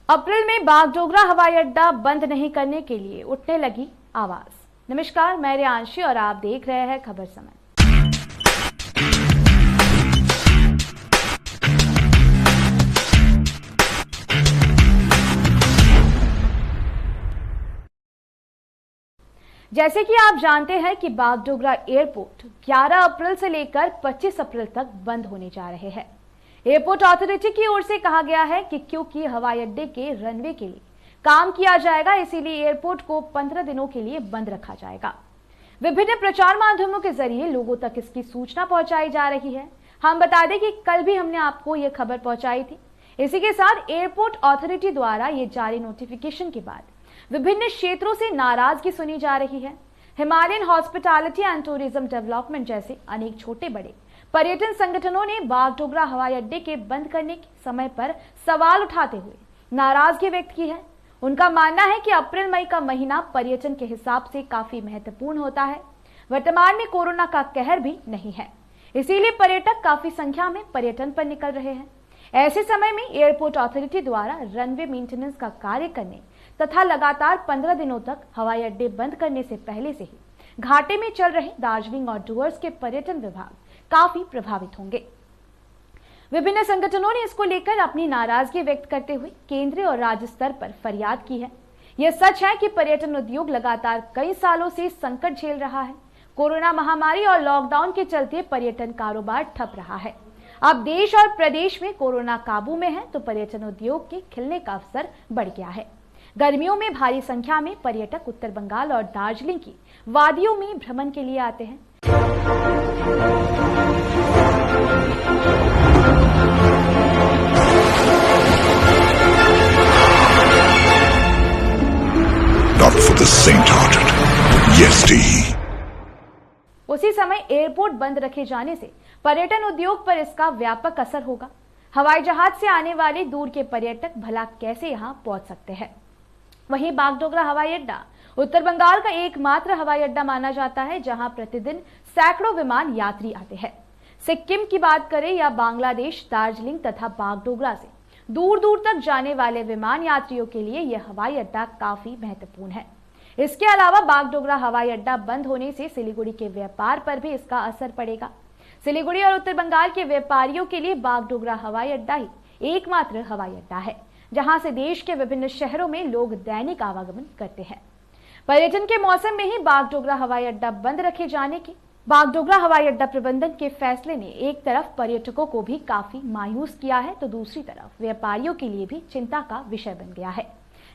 अप्रैल में बागडोगरा हवाई अड्डा बंद नहीं करने के लिए उठने लगी आवाज। नमस्कार, मैं रियांशी और आप देख रहे हैं खबर समय। जैसे कि आप जानते हैं कि बागडोगरा एयरपोर्ट 11 अप्रैल से लेकर 25 अप्रैल तक बंद होने जा रहे हैं। एयरपोर्ट अथॉरिटी की ओर से कहा गया है कि क्योंकि हवाई अड्डे के रनवे के लिए काम किया जाएगा, इसीलिए एयरपोर्ट को 15 दिनों के लिए बंद रखा जाएगा। विभिन्न प्रचार माध्यमों के जरिए लोगों तक इसकी सूचना पहुंचाई जा रही है। हम बता दें कि कल भी हमने आपको यह खबर पहुंचाई थी। इसी के साथ एयरपोर्ट अथॉरिटी द्वारा ये जारी नोटिफिकेशन के बाद विभिन्न क्षेत्रों से नाराजगी सुनी जा रही है। Himalayan hospitality and tourism development जैसे अनेक छोटे बड़े पर्यटन संगठनों ने बागडोगरा हवाई अड्डे के बंद करने के समय पर सवाल उठाते हुए नाराजगी व्यक्त की है। उनका मानना है कि अप्रैल मई का महीना पर्यटन के हिसाब से काफी महत्वपूर्ण होता है। वर्तमान में कोरोना का कहर भी नहीं है, इसीलिए पर्यटक काफी संख्या में पर्यटन पर निकल रहे हैं। ऐसे समय में एयरपोर्ट अथॉरिटी द्वारा रनवे मेंटेनेंस का कार्य करने तथा लगातार 15 दिनों तक हवाई अड्डे बंद करने से पहले से ही घाटे में चल रहे दार्जिलिंग और डुवर्स के पर्यटन विभाग काफी प्रभावित होंगे। विभिन्न संगठनों ने इसको लेकर अपनी नाराजगी व्यक्त करते हुए केंद्रीय और राज्य स्तर पर फरियाद की है। यह सच है कि पर्यटन उद्योग लगातार कई सालों से संकट झेल रहा है। कोरोना महामारी और लॉकडाउन के चलते पर्यटन कारोबार ठप रहा है। अब देश और प्रदेश में कोरोना काबू में है तो पर्यटन उद्योग के खिलने का अवसर बढ़ गया है। गर्मियों में भारी संख्या में पर्यटक उत्तर बंगाल और दार्जिलिंग की वादियों में भ्रमण के लिए आते हैं। Not for the faint-hearted. Yes, उसी समय एयरपोर्ट बंद रखे जाने से पर्यटन उद्योग पर इसका व्यापक असर होगा। हवाई जहाज से आने वाले दूर के पर्यटक भला कैसे यहां पहुंच सकते हैं। वहीं बागडोगरा हवाई अड्डा उत्तर बंगाल का एकमात्र हवाई अड्डा माना जाता है जहां प्रतिदिन सैकड़ों विमान यात्री आते हैं। सिक्किम की बात करें या बांग्लादेश, दार्जिलिंग तथा बागडोगरा से दूर दूर तक जाने वाले विमान यात्रियों के लिए यह हवाई अड्डा काफी महत्वपूर्ण है। इसके अलावा बागडोगरा हवाई अड्डा बंद होने से सिलीगुड़ी के व्यापार पर भी इसका असर पड़ेगा। सिलीगुड़ी और उत्तर बंगाल के व्यापारियों के लिए बागडोगरा हवाई अड्डा ही एकमात्र हवाई अड्डा है जहां से देश के विभिन्न शहरों में लोग दैनिक आवागमन करते हैं। पर्यटन के मौसम में ही बागडोगरा हवाई अड्डा बंद रखे जाने के बागडोगरा हवाई अड्डा प्रबंधन के फैसले ने एक तरफ पर्यटकों को भी काफी मायूस किया है तो दूसरी तरफ व्यापारियों के लिए भी चिंता का विषय बन गया है।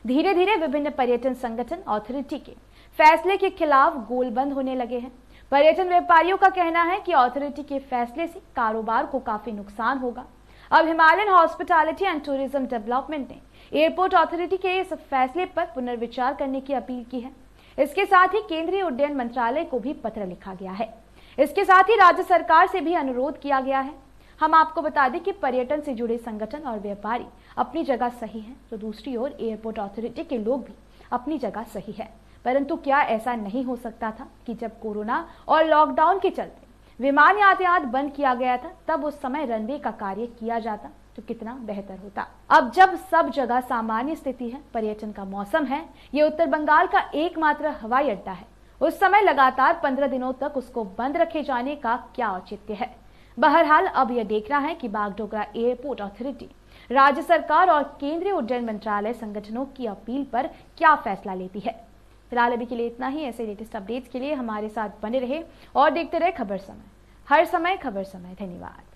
धीरे धीरे विभिन्न पर्यटन संगठन अथॉरिटी के फैसले के खिलाफ गोलबंद होने लगे हैं। पर्यटन व्यापारियों का कहना है कि अथॉरिटी के फैसले से कारोबार को काफी नुकसान होगा। अब Himalayan hospitality and tourism development ने एयरपोर्ट अथॉरिटी के इस फैसले पर पुनर्विचार करने की अपील की है। इसके साथ ही केंद्रीय उड्डयन मंत्रालय को भी पत्र लिखा गया है। इसके साथ ही राज्य सरकार से भी अनुरोध किया गया है। हम आपको बता दें कि पर्यटन से जुड़े संगठन और व्यापारी अपनी जगह सही हैं, तो दूसरी ओर एयरपोर्ट अथॉरिटी के लोग भी अपनी जगह सही है। परंतु क्या ऐसा नहीं हो सकता था कि जब कोरोना और लॉकडाउन के चलते विमान यातायात बंद किया गया था तब उस समय रनवे का कार्य किया जाता तो कितना बेहतर होता। अब जब सब जगह सामान्य स्थिति है, पर्यटन का मौसम है, ये उत्तर बंगाल का एकमात्र हवाई अड्डा है, उस समय लगातार 15 दिनों तक उसको बंद रखे जाने का क्या औचित्य है। बहरहाल अब यह देखना है कि बागडोगरा एयरपोर्ट अथॉरिटी, राज्य सरकार और केंद्रीय उड्डयन मंत्रालय संगठनों की अपील पर क्या फैसला लेती है। फिलहाल अभी के लिए इतना ही। ऐसे लेटेस्ट अपडेट्स के लिए हमारे साथ बने रहे और देखते रहे खबर समय। हर समय खबर समय। धन्यवाद।